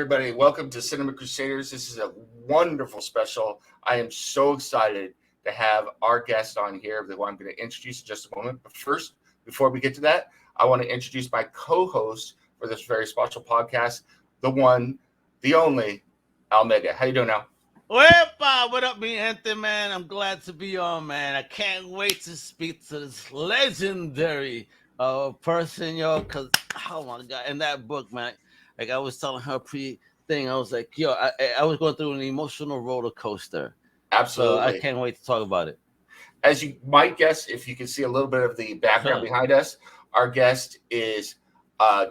everybody. Welcome to Cinema Crusaders. This is a wonderful special. I am so excited to have our guest on here who I'm going to introduce in just a moment. But first, before we get to that, I want to introduce my co-host for this very special podcast, the one, the only, Almega. How you doing now? Wepa, what up, me gente, man? I'm glad to be on, man. I can't wait to speak to this legendary person, yo, because, oh my God, in that book, man, like I was telling her pre-thing, I was like, yo, I was going through an emotional roller coaster. Absolutely. So I can't wait to talk about it. As you might guess, if you can see a little bit of the background behind us, our guest is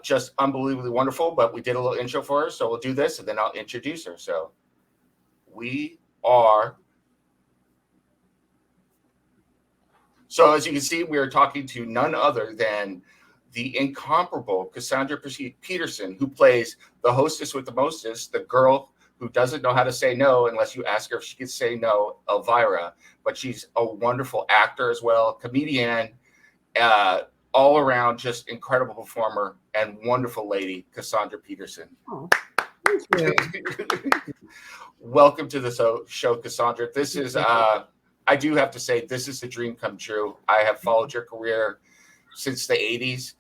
just unbelievably wonderful, but we did a little intro for her, so we'll do this, and then I'll introduce her. So we are... So as you can see, we are talking to none other than the incomparable Cassandra Peterson, who plays the hostess with the mostest, the girl who doesn't know how to say no unless you ask her if she can say no, Elvira. But she's a wonderful actor as well, comedian, all around just incredible performer and wonderful lady, Cassandra Peterson. Oh, thank you. Welcome to the show, Cassandra. This is, I do have to say, this is a dream come true. I have followed your career since the 80s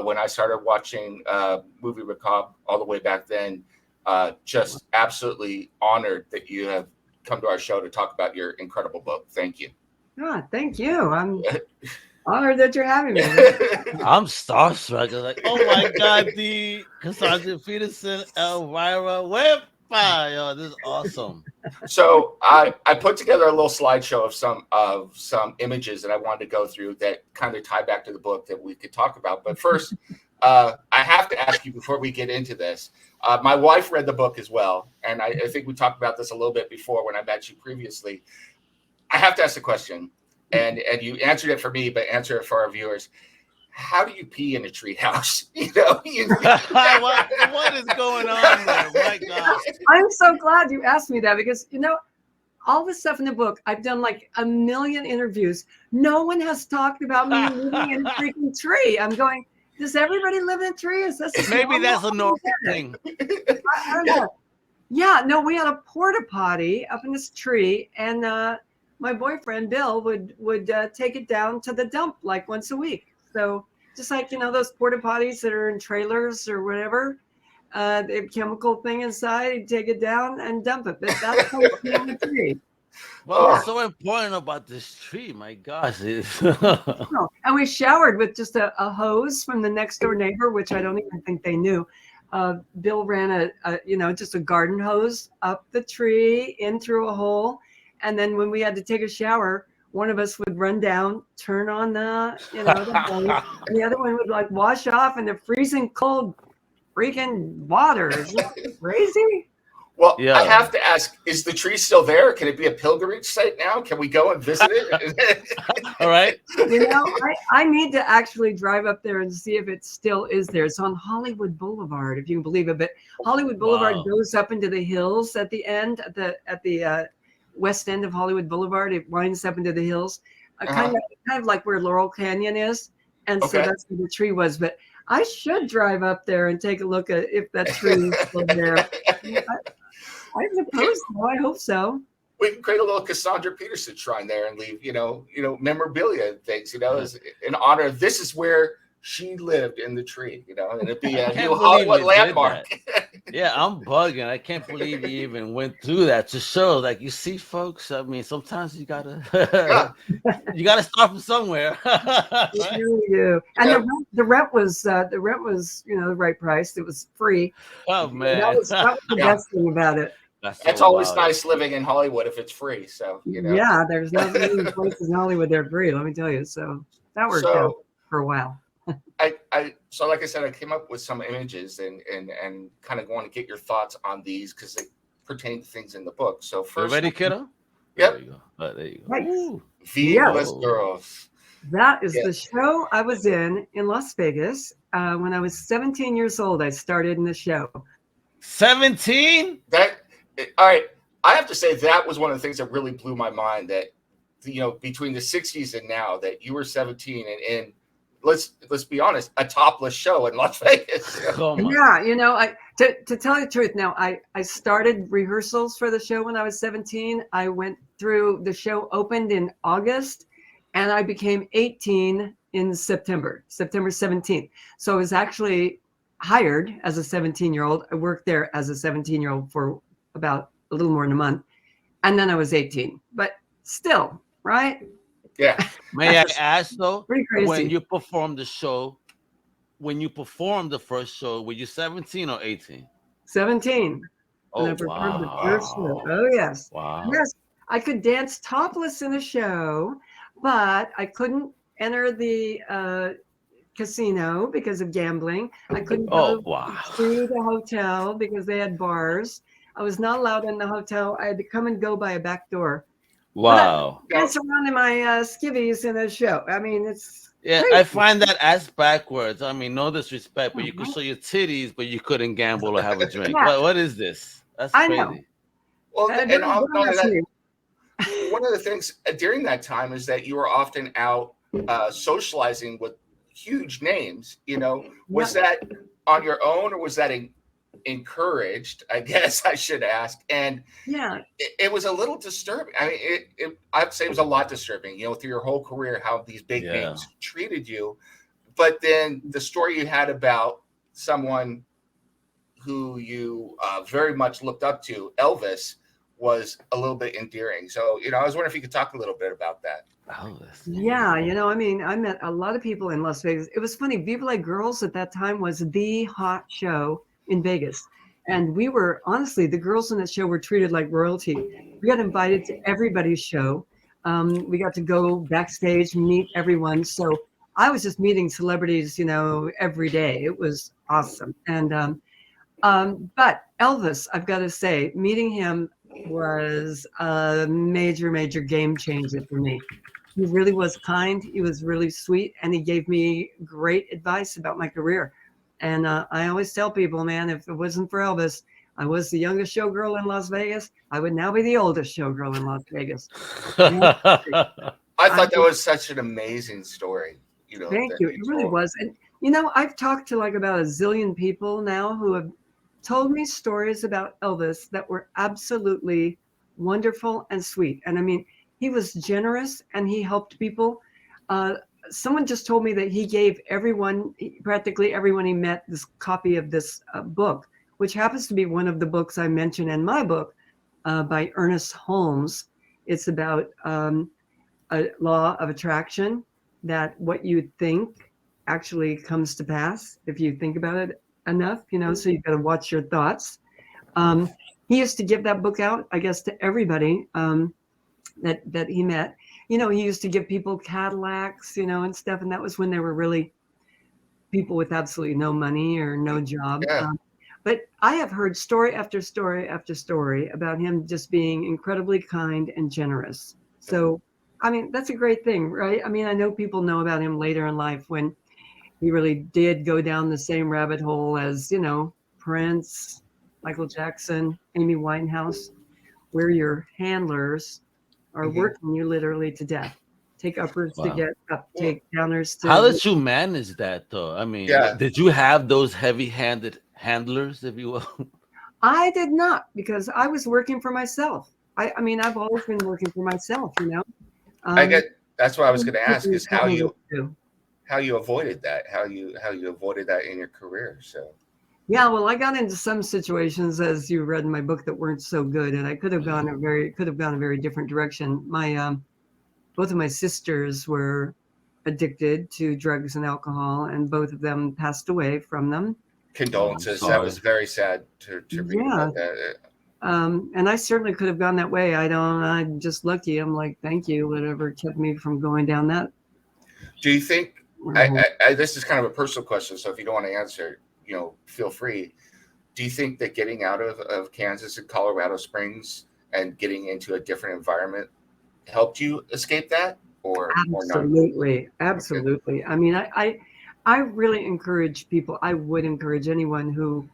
when I started watching Movie Macabre all the way back then. Just absolutely honored that you have come to our show to talk about your incredible book. Thank you. Thank you. I'm honored that you're having me. I'm starstruck. I'm like, oh my God, the Cassandra Peterson, Elvira, Wepa, yo, this is awesome. So I put together a little slideshow of some images that I wanted to go through that kind of tie back to the book that we could talk about. But first, I have to ask you before we get into this. My wife read the book as well, and I think we talked about this a little bit before when I met you previously. I have to ask the question, and you answered it for me, but answer it for our viewers. How do you pee in a treehouse? What is going on there? My God. I'm so glad you asked me that because, all the stuff in the book, I've done like a million interviews. No one has talked about me living in a freaking tree. I'm going, does everybody live in a tree? Is this maybe that's a normal thing? I don't know. Yeah, no, we had a porta potty up in this tree, and my boyfriend Bill would take it down to the dump like once a week. So just like, those porta potties that are in trailers or whatever, they have chemical thing inside, you take it down and dump it. But that's how it's in the tree. Well, what's so important about this tree? My gosh. And we showered with just a hose from the next door neighbor, which I don't even think they knew. Bill ran just a garden hose up the tree in through a hole. And then when we had to take a shower, one of us would run down, turn on the hose, and the other one would like wash off in the freezing cold freaking water. Isn't that crazy? Well, yeah. I have to ask, is the tree still there? Can it be a pilgrimage site now? Can we go and visit it? All right. I need to actually drive up there and see if it still is there. It's on Hollywood Boulevard, if you can believe it. But Hollywood Boulevard goes up into the hills at the end, at the west end of Hollywood Boulevard. It winds up into the hills, kind of like where Laurel Canyon is. And so that's where the tree was. But I should drive up there and take a look at if that tree is still there. I suppose so. I hope so. We can create a little Cassandra Peterson shrine there and leave, memorabilia and things, as in honor. This is where she lived in the tree, and it'd be a new Hollywood landmark. Yeah, I'm bugging. I can't believe you even went through that to show. Like, you see, folks. I mean, sometimes you gotta start from somewhere. Right? You do. And the rent was the right price. It was free. Oh man, that was the best thing about it. That's always nice living in Hollywood if it's free. So yeah, there's not many places in Hollywood that are free. Let me tell you. So that worked out for a while. So like I said, I came up with some images and kind of want to get your thoughts on these because they pertain to things in the book. So first, you ready, kiddo? Yep. There you go. Nice. Viva Los Girls. That is the show I was in Las Vegas when I was 17 years old. I started in the show. 17? All right. I have to say that was one of the things that really blew my mind. That between the 60s and now, that you were 17 and in let's be honest, a topless show in Las Vegas. Yeah, to tell you the truth, now I started rehearsals for the show when I was 17. I went through, the show opened in August, and I became 18 in September 17th. So I was actually hired as a 17-year-old. I worked there as a 17-year-old for about a little more than a month, and then I was 18. But still, right? Yeah. May I ask though, Pretty crazy. when you performed the show, when you performed the first show, were you 17 or 18? 17. Oh, And I performed the wow. first show. Oh, yes. Wow. Yes, I could dance topless in a show, but I couldn't enter the casino because of gambling. I couldn't go to the hotel because they had bars. I was not allowed in the hotel. I had to come and go by a back door. Wow. But I dance around in my skivvies in a show. I mean, it's crazy. I find that as backwards. I mean, no disrespect, but you could show your titties, but you couldn't gamble or have a drink. Yeah. What is this? That's I crazy. know. Well, and don't ask me. one of the things during that time is that you were often out socializing with huge names. Was that on your own, or was that encouraged? I guess I should ask. And yeah, it was a little disturbing. I mean, I'd say it was a lot disturbing. Through your whole career, how these big names treated you. But then the story you had about someone who you very much looked up to, Elvis, was a little bit endearing. So, I was wondering if you could talk a little bit about that. Yeah, I mean, I met a lot of people in Las Vegas. It was funny. Viva La Girls at that time was the hot show in Vegas. And we were, honestly, the girls in that show were treated like royalty. We got invited to everybody's show. We got to go backstage, meet everyone. So I was just meeting celebrities, every day. It was awesome. And but Elvis, I've got to say, meeting him was a major, major game changer for me. He really was kind. He was really sweet, and he gave me great advice about my career. And I always tell people, man, if it wasn't for Elvis, I was the youngest showgirl in Las Vegas. I would now be the oldest showgirl in Las Vegas. I thought that was such an amazing story. Thank you. It really was. And, I've talked to like about a zillion people now who have told me stories about Elvis that were absolutely wonderful and sweet. And I mean, he was generous and he helped people. Someone just told me that he gave practically everyone he met, this copy of this book, which happens to be one of the books I mention in my book by Ernest Holmes. It's about a law of attraction, that what you think actually comes to pass if you think about it enough, so you've got to watch your thoughts. He used to give that book out, I guess, to everybody that he met. He used to give people Cadillacs, and stuff. And that was when they were really people with absolutely no money or no job. Yeah. But I have heard story after story after story about him just being incredibly kind and generous. So, I mean, that's a great thing, right? I mean, I know people know about him later in life when he really did go down the same rabbit hole as, Prince, Michael Jackson, Amy Winehouse, where your handlers are working you literally to death. Take uppers to get up, take downers to... How did you manage that, though? I mean, did you have those heavy-handed handlers, if you will? I did not, because I was working for myself. I mean, I've always been working for myself, That's what I was going to ask, is how you avoided that, how you avoided that in your career. So yeah, well, I got into some situations, as you read in my book, that weren't so good, and I could have gone a very different direction. My both of my sisters were addicted to drugs and alcohol, and both of them passed away from them. Condolences. That was very sad to read about that. And I certainly could have gone that way. I'm just lucky. I'm like, thank you, whatever kept me from going down that. Do you think, this is kind of a personal question, so if you don't want to answer, feel free. Do you think that getting out of Kansas and Colorado Springs and getting into a different environment helped you escape that, or absolutely, not? Absolutely. Okay. I mean, I really encourage people. I would encourage anyone who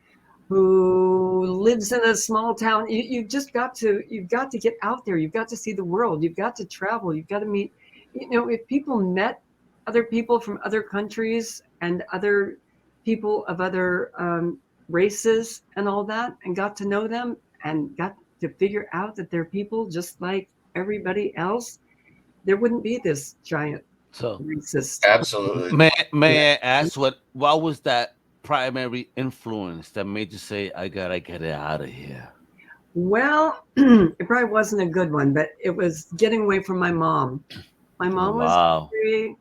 lives in a small town. You've got to get out there. You've got to see the world. You've got to travel. You've got to meet. If people met other people from other countries and other people of other races and all that, and got to know them and got to figure out that they're people just like everybody else, there wouldn't be this giant So racist. Absolutely. may I ask what was that primary influence that made you say I gotta get it out of here? Well, it probably wasn't a good one, but it was getting away from my mom. My mom was Wow. very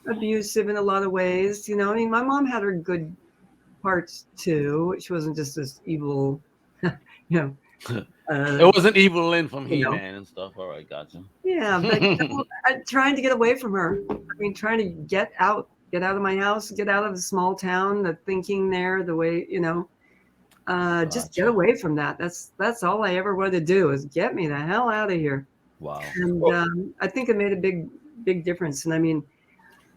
abusive in a lot of ways. You know, I mean, my mom had her good parts too. She wasn't just this evil, you know. It wasn't Evil Lynn from You know. He-Man and stuff. All right, gotcha. Yeah, but trying to get away from her. I mean, trying to get out of my house, get out of the small town, the thinking there, the way, you know, just get Gotcha. away from that. That's all I ever wanted to do, is get me the hell out of here. Wow. And I think it made a big difference. And I mean,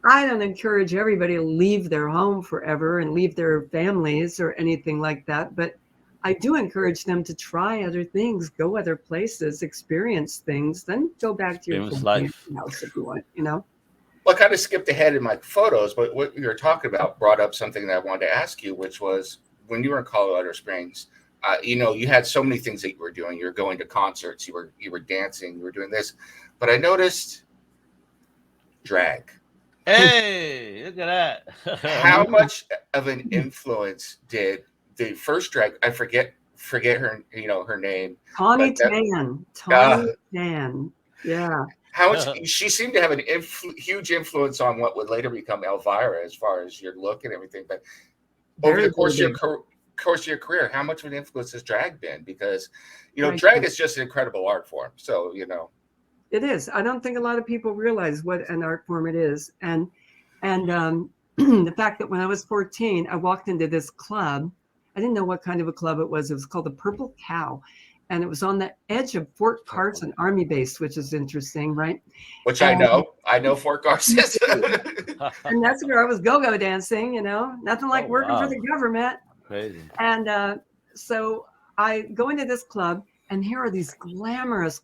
I don't encourage everybody to leave their home forever and leave their families or anything like that, but I do encourage them to try other things, go other places, experience things, then go back to your Experience family life. house if you want, you know. Well, I kind of skipped ahead in my photos, but what you were talking about brought up something that I wanted to ask you, which was when you were in Colorado Springs, you know, you had so many things that you were doing. You were going to concerts, you were dancing, you were doing this, but I noticed drag. Hey, look at that. How much of an influence did the first drag? I forget her, you know, her name. Tawny but that- Tan. Tawny Tan. Yeah. How much she seemed to have an huge influence on what would later become Elvira, as far as your look and everything. But over the course of your career, how much of an influence has drag been? Because, you know, drag is just an incredible art form. So, you know, it is. I don't think a lot of people realize what an art form it is, and the fact that when I was 14, I walked into this club. I didn't know what kind of a club it was. It was called the Purple Cow, and it was on the edge of Fort Carson Army Base, which is interesting, right? Which I know Fort Carson. And that's where I was go-go dancing, you know, nothing like working for the government. Crazy. And so I go into this club, and here are these glamorous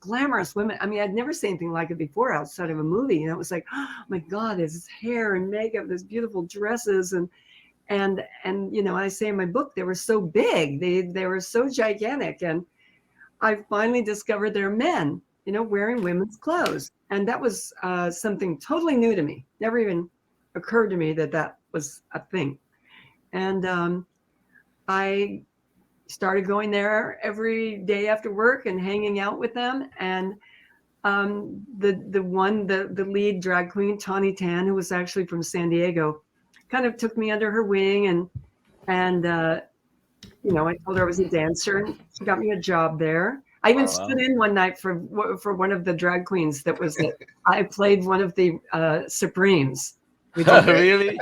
women. I mean, I'd never seen anything like it before outside of a movie. You know, it was like, oh my God, there's this hair and makeup, there's beautiful dresses, and you know, I say in my book, they were so big, they were so gigantic, and I finally discovered they're men, you know, wearing women's clothes, and that was something totally new to me. Never even occurred to me that was a thing, and I started going there every day after work and hanging out with them, and the lead drag queen, Tawny Tan, who was actually from San Diego, kind of took me under her wing, and you know, I told her I was a dancer, and she got me a job there. I even stood in one night for one of the drag queens that was I played one of the Supremes. Really?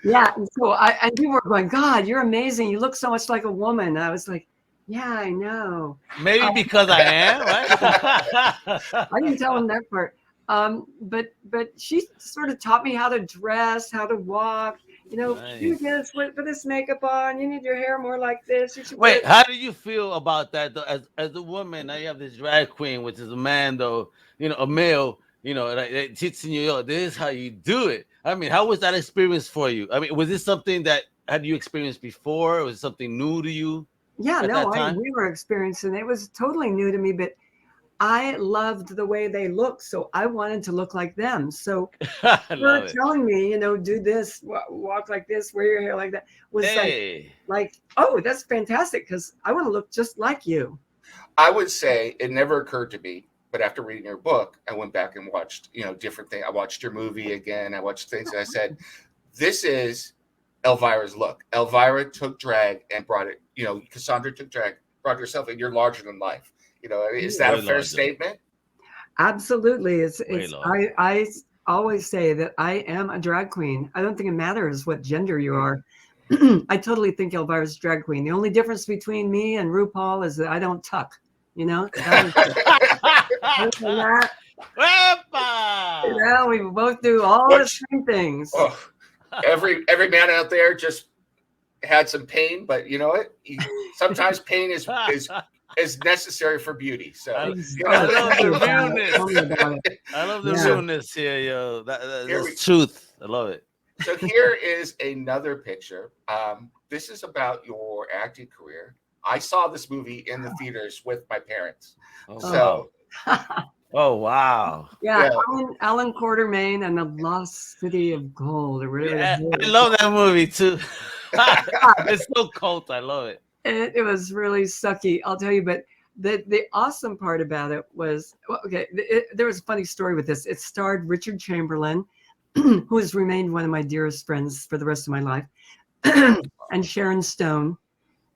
Yeah, and so and people were going, God, you're amazing. You look so much like a woman. And I was like, yeah, I know. Maybe because I am, right? I didn't tell them that part. But she sort of taught me how to dress, how to walk. You know, Nice. do this, put this makeup on. You need your hair more like this. You should Wait, how do you feel about that though? As a woman, now you have this drag queen, which is a man, though, you know, a male, you know, like teaching you, yo, this is how you do it. I mean, how was that experience for you? I mean, was this something that had you experienced before? Was it something new to you? Yeah, no, we were experiencing it. It was totally new to me, but I loved the way they looked, so I wanted to look like them. So her telling me, you know, do this, walk like this, wear your hair like that, was like, oh, that's fantastic, because I want to look just like you. I would say it never occurred to me, but after reading your book, I went back and watched, you know, different things. I watched your movie again. I watched things, and I said, this is Elvira's look. Elvira took drag and brought it, you know, Cassandra took drag, brought herself, and you're larger than life. You know, is that a fair statement? Absolutely. I always say that I am a drag queen. I don't think it matters what gender you are. I totally think Elvira's a drag queen. The only difference between me and RuPaul is that I don't tuck, you know? Yeah, we both do all the same things. Oh, every man out there just had some pain, but you know what? Sometimes pain is is necessary for beauty. So I you I know, love the Tell me realness. about it. I love the Yeah. realness here, yo. Here we- That's truth. I love it. so here is another picture. This is about your acting career. I saw this movie in the theaters with my parents. Oh, So wow. Oh, wow. Yeah, Yeah. Alan Quartermaine and the Lost City of Gold, or whatever Yeah, the hell. I love that movie too. It's so cult. I love it. It was really sucky, I'll tell you. But the awesome part about it was, well, okay, there was a funny story with this. It starred Richard Chamberlain, who has remained one of my dearest friends for the rest of my life, and Sharon Stone,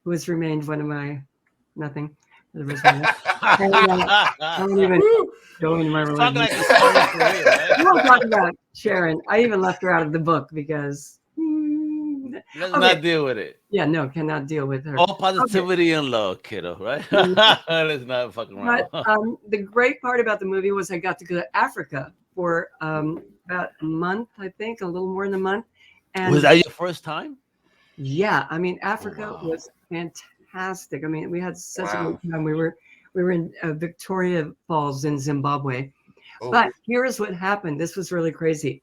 who has remained one of my nothing for the rest of my life. I don't even go into my Talk like relationship. a story for real, I right? won't talk about Sharon. I even left her out of the book because Let's okay. not deal with it. Yeah, no, cannot deal with her. All positivity and love, kiddo, right? Let's not fucking around. But the great part about the movie was I got to go to Africa for about a month, I think, a little more than a month. And Was that your first time? yeah, I mean, Africa wow. was fantastic. I mean, we had such a Wow. great time. We were in Victoria Falls in Zimbabwe. Oh. But here's what happened. This was really crazy.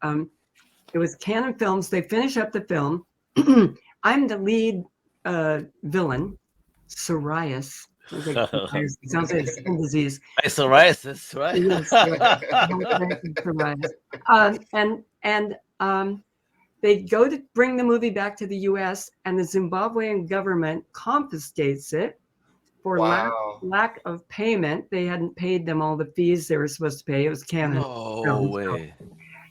It was Canon Films. They finish up the film. I'm the lead villain, psoriasis. It sounds like a skin disease. It's psoriasis, right? Yes, psoriasis. And they go to bring the movie back to the U.S. and the Zimbabwean government confiscates it for Wow. lack of payment. They hadn't paid them all the fees they were supposed to pay. It was Canon. No way.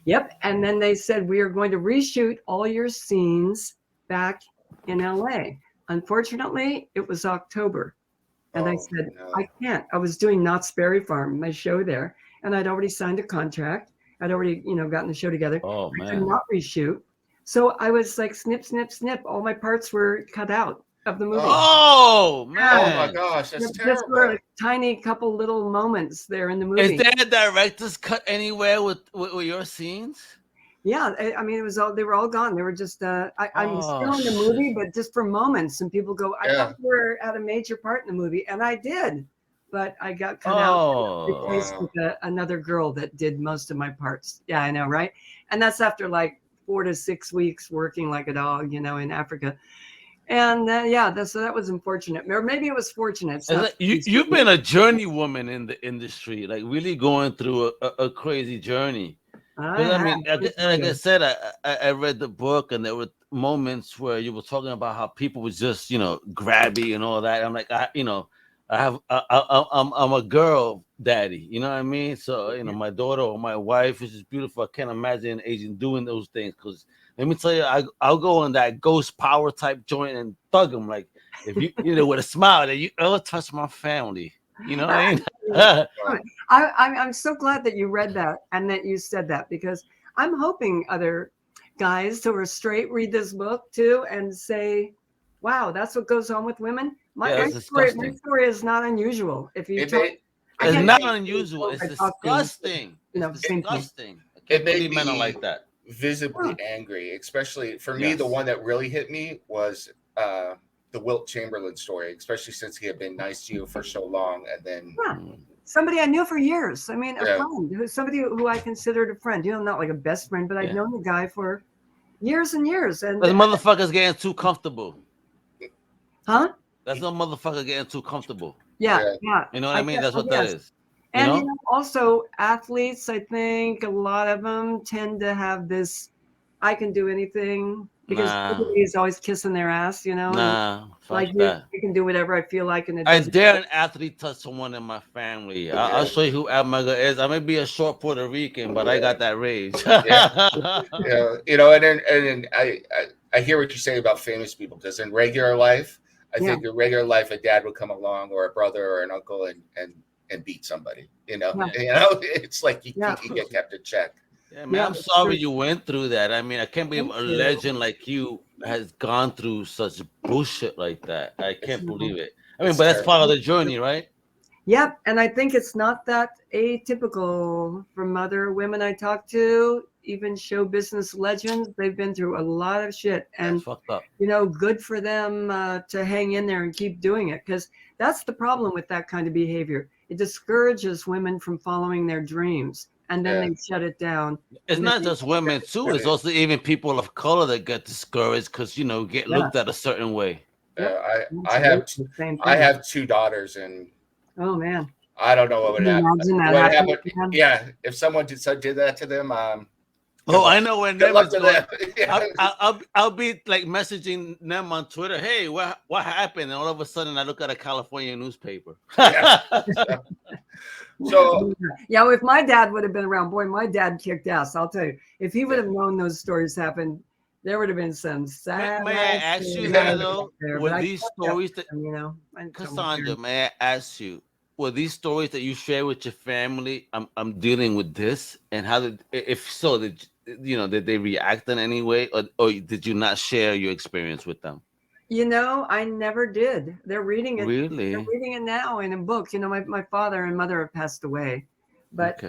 Yep. And then they said, we are going to reshoot all your scenes back in LA. Unfortunately, it was October. And I said, no. I can't. I was doing Knott's Berry Farm, my show there. And I'd already signed a contract. I'd already, gotten the show together. Oh, I could man. not reshoot. So I was like, snip, snip, snip. All my parts were cut out of the movie. Oh, Oh man. my gosh, that's Just terrible. were a tiny couple little moments there in the movie. Is there a director's cut anywhere with your scenes? Yeah, I mean, it was all, they were all gone. They were just, I'm still in the shit. movie, but just for moments. And people go, I thought you were at a major part in the movie. And I did, but I got cut out, replaced with another girl that did most of my parts. Yeah, I know, right? And that's after like 4 to 6 weeks working like a dog, in Africa. And so that was unfortunate. Or maybe it was fortunate. So You've been a journey woman in the industry, like really going through a crazy journey. I mean, like I said, I read the book, and there were moments where you were talking about how people would just, grabby and all that. I'm like, I'm a girl daddy, you know what I mean? So, my daughter or my wife, which is beautiful. I can't imagine an Asian doing those things, because let me tell you, I'll go on that ghost power type joint and thug them. Like, if you, with a smile, that you ever touch my family, you know what I mean? I'm so glad that you read that and that you said that, because I'm hoping other guys who are straight read this book too and say, wow, that's what goes on with women. My story is not unusual. If you it's not unusual. It's disgusting. It's disgusting. It made men are like that. Visibly angry, especially for me. The one that really hit me was the Wilt Chamberlain story, especially since he had been nice to you for so long, and then somebody I knew for years. I mean, a friend, somebody who I considered a friend. Not like a best friend, but I'd known the guy for years and years. And the motherfucker's getting too comfortable. Huh? That's no motherfucker getting too comfortable. Yeah. You know what I mean? That's what that is. And also athletes, I think a lot of them tend to have this, I can do anything, because everybody's always kissing their ass, like you can do whatever I feel like. And I dare an athlete touch someone in my family. I'll show you who Almaga is. I may be a short Puerto Rican, but I got that rage. And I hear what you say about famous people, because in regular life, I think in regular life, a dad would come along, or a brother or an uncle, and beat somebody. It's like you get kept in check. Yeah, man, I'm sorry you went through that. I mean, I can't believe a legend like you has gone through such bullshit like that. I can't believe it. I mean, but that's part of the journey, right? Yep, and I think it's not that atypical from other women I talk to, even show business legends. They've been through a lot of shit, and That's fucked up. good for them to hang in there and keep doing it, because that's the problem with that kind of behavior. It discourages women from following their dreams, and then they shut it down. It's And not just women too. It's also even people of color that get discouraged because get looked at a certain way. I have 2 daughters, and oh man, I don't know what would happen. What happened? Yeah, if someone did that to them, I know when Nemesis yeah. I'll be like messaging them on Twitter. Hey, what happened? And all of a sudden, I look at a California newspaper. So yeah, if my dad would have been around, boy, my dad kicked ass. I'll tell you, if he would have known those stories happened, there would have been some sad. May I ask you that though? Were these stories that Cassandra? May I ask you? Were these stories that you share with your family? I'm dealing with this, and how did, if so, did they react in any way, or did you not share your experience with them? I never did. They're reading it. Really? They're reading it now in a book. My father and mother have passed away, but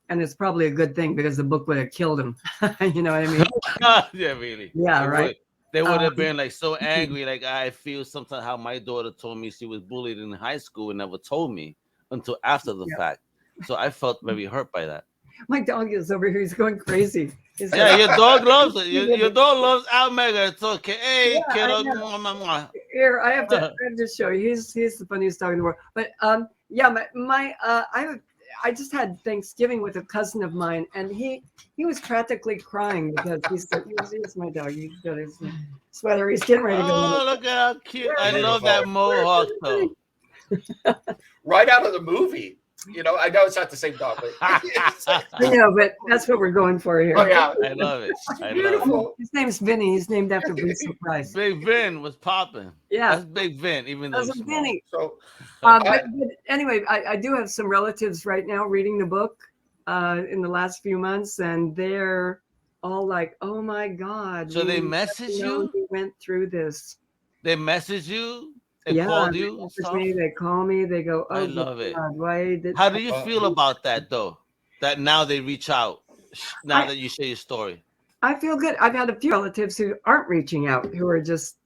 and it's probably a good thing because the book would have killed him. You know what I mean? Yeah, really. Yeah, right. They would have been like so angry. Like I feel sometimes how my daughter told me she was bullied in high school and never told me until after the fact. So I felt very hurt by that. My dog is over here. He's going crazy. Your dog loves it. Your dog loves Almega. It's okay. Hey, kiddo. Here, I have to show you. He's the funniest dog in the world. But I just had Thanksgiving with a cousin of mine, and he was practically crying because he said, "Here's my dog. He's got his sweater. He's getting ready to go." Oh, look at how cute! I love that mohawk though. Right out of the movie. I know it's not the same dog, but I know, but that's what we're going for here. Oh yeah, I love it. Beautiful. His name's Vinny. He's named after Vincent Price. Big Vin was popping. Yeah, that's Big Vin. Even though that's Vinny. So, but anyway, I do have some relatives right now reading the book in the last few months, and they're all like, "Oh my God!" So they message you. We went through this. They message you. They called you. They call me. They go, "Oh, I love it." How do you feel about that though? That now they reach out. Now that you share your story, I feel good. I've had a few relatives who aren't reaching out, who are just,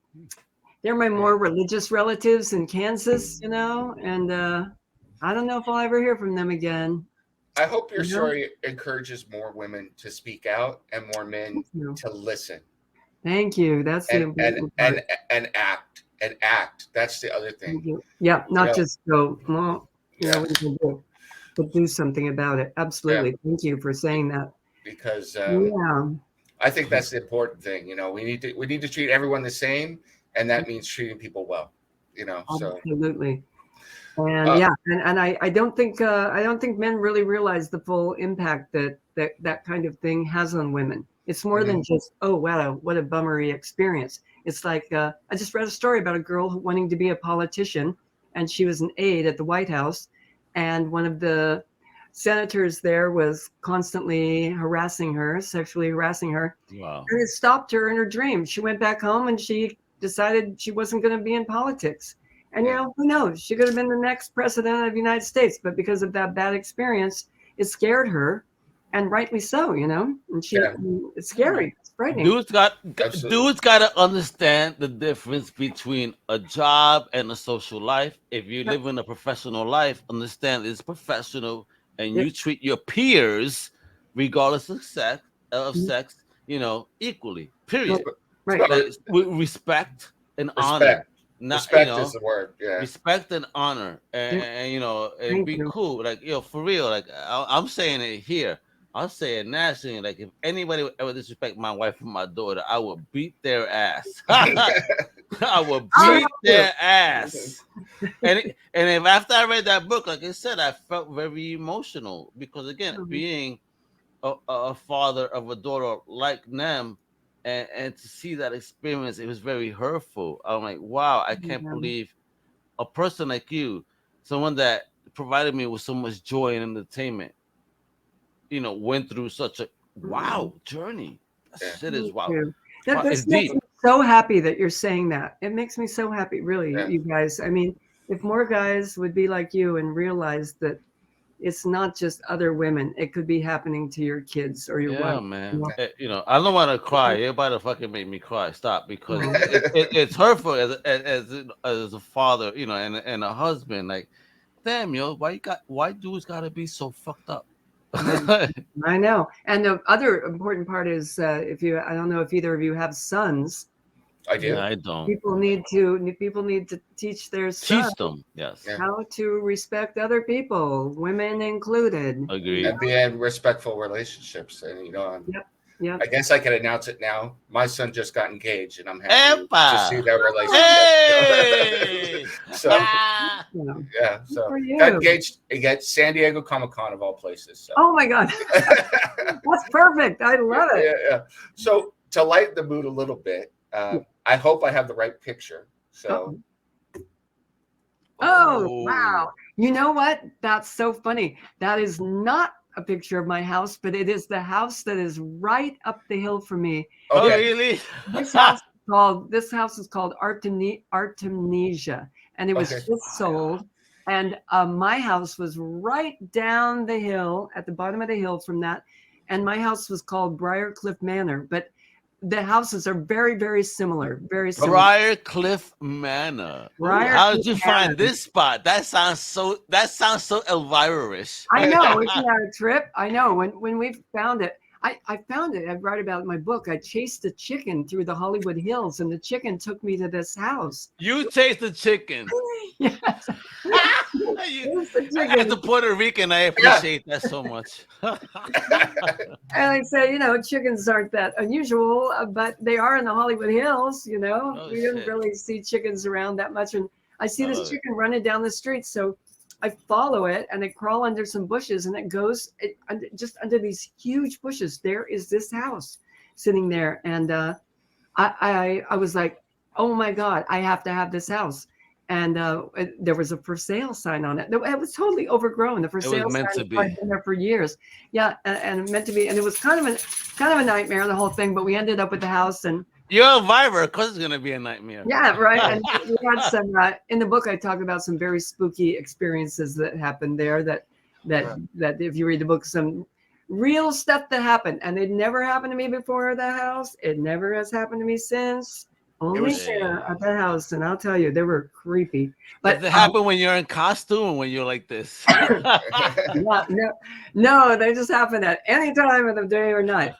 they're my more religious relatives in Kansas, and I don't know if I'll ever hear from them again. I hope your story encourages more women to speak out and more men to listen. Thank you. That's the important part. And act. And act. That's the other thing. Yeah, not just go, well, what do you do? But do something about it. Absolutely. Thank you for saying that. Because I think that's the important thing. We need to treat everyone the same, and that means treating people well. Absolutely. And and I don't think men really realize the full impact that kind of thing has on women. It's more than just, oh wow, what a bummery experience. It's like I just read a story about a girl wanting to be a politician, and she was an aide at the White House, and one of the senators there was constantly sexually harassing her. Wow. And it stopped her in her dream. She went back home and she decided she wasn't going to be in politics. And who knows? She could have been the next president of the United States, but because of that bad experience, it scared her. And rightly so, and it's scary. It's frightening. Dudes got to understand the difference between a job and a social life. If you live in a professional life, understand it's professional, and you treat your peers, regardless of sex, equally. Period. Right. With respect and honor. Respect is the word. Yeah. Respect and honor, and be cool. Like for real. Like I'm saying it here. I'll say it nationally. Like if anybody would ever disrespect my wife and my daughter, I would beat their ass. I would beat their ass. And if after I read that book, like I said, I felt very emotional because again, being a father of a daughter like them, and to see that experience, it was very hurtful. I'm like, wow, I can't believe a person like you, someone that provided me with so much joy and entertainment, went through such a journey. That shit is wow. That makes me so happy that you're saying that. It makes me so happy, really, you guys. I mean, if more guys would be like you and realize that it's not just other women, it could be happening to your kids or your wife. Man. I don't want to cry. Everybody fucking make me cry. Stop, because it's hurtful as a father, and a husband. Like, damn, why dudes gotta be so fucked up? I know. And the other important part is I don't know if either of you have sons. I do. I don't. People need to teach their sons them. Yes. how to respect other people, women included. Agreed. And be in respectful relationships, and Yep. I guess I can announce it now. My son just got engaged, and I'm happy to see that relationship. Hey! So got engaged at San Diego Comic-Con of all places. So. Oh my God, that's perfect! I love it. Yeah. So to lighten the mood a little bit, I hope I have the right picture. So. Oh wow! You know what? That's so funny. That is not a picture of my house, but it is the house that is right up the hill from me. Oh, really? This house is called Artemisia, and it was just sold. And my house was right down the hill, at the bottom of the hill from that. And my house was called Briarcliff Manor, but the houses are very, very similar. Very similar. Briarcliff Manor. How did you find this spot? That sounds so Elvira-ish. I know. Isn't that a trip? I know. When we found it, I found it. I write about it in my book. I chased a chicken through the Hollywood Hills, and the chicken took me to this house. You chased the chicken. Yes. As a Puerto Rican, I appreciate that so much. And I say, chickens aren't that unusual, but they are in the Hollywood Hills. We didn't really see chickens around that much. And I see this chicken running down the street, so I follow it, and I crawl under some bushes, and it goes just under these huge bushes. There is this house sitting there, and I was like, oh my God, I have to have this house. And there was a for sale sign on it. It was totally overgrown. The for sale sign had been there for years. Yeah, and meant to be. And it was kind of a nightmare, the whole thing. But we ended up with the house. And you're a Viber, of course it's gonna be a nightmare. Yeah, right. And we had some in the book. I talk about some very spooky experiences that happened there. That if you read the book, some real stuff that happened, and it never happened to me before the house. It never has happened to me since. Only there at the house, and I'll tell you, they were creepy. But does it happen when you're in costume, when you're like this? No, they just happen at any time of the day or night.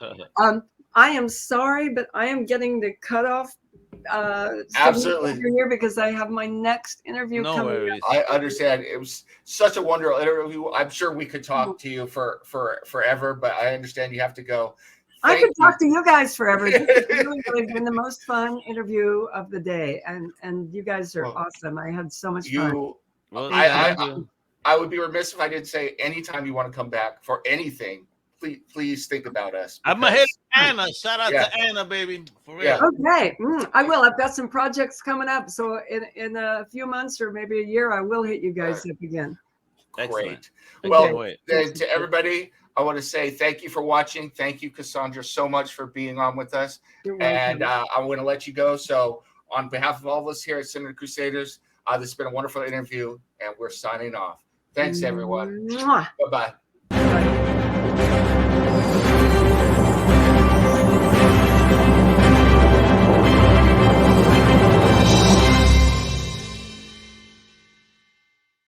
I am sorry, but I am getting the cutoff. Absolutely. Here because I have my next interview coming up. I understand. It was such a wonderful interview. I'm sure we could talk to you for forever, but I understand you have to go. I could talk to you guys forever. This has really been the most fun interview of the day, and you guys are awesome. I had so much fun. I would be remiss if I didn't say anytime you want to come back for anything, please think about us. I'm gonna hit Anna. Shout out to Anna, baby. For real. Yeah. Okay, I will. I've got some projects coming up, so in a few months or maybe a year, I will hit you guys up again. Great. Well, then to everybody, I want to say thank you for watching. Thank you, Cassandra, so much for being on with us. And I'm going to let you go. So on behalf of all of us here at Cinnamon Crusaders, this has been a wonderful interview, and we're signing off. Thanks, everyone. Bye-bye.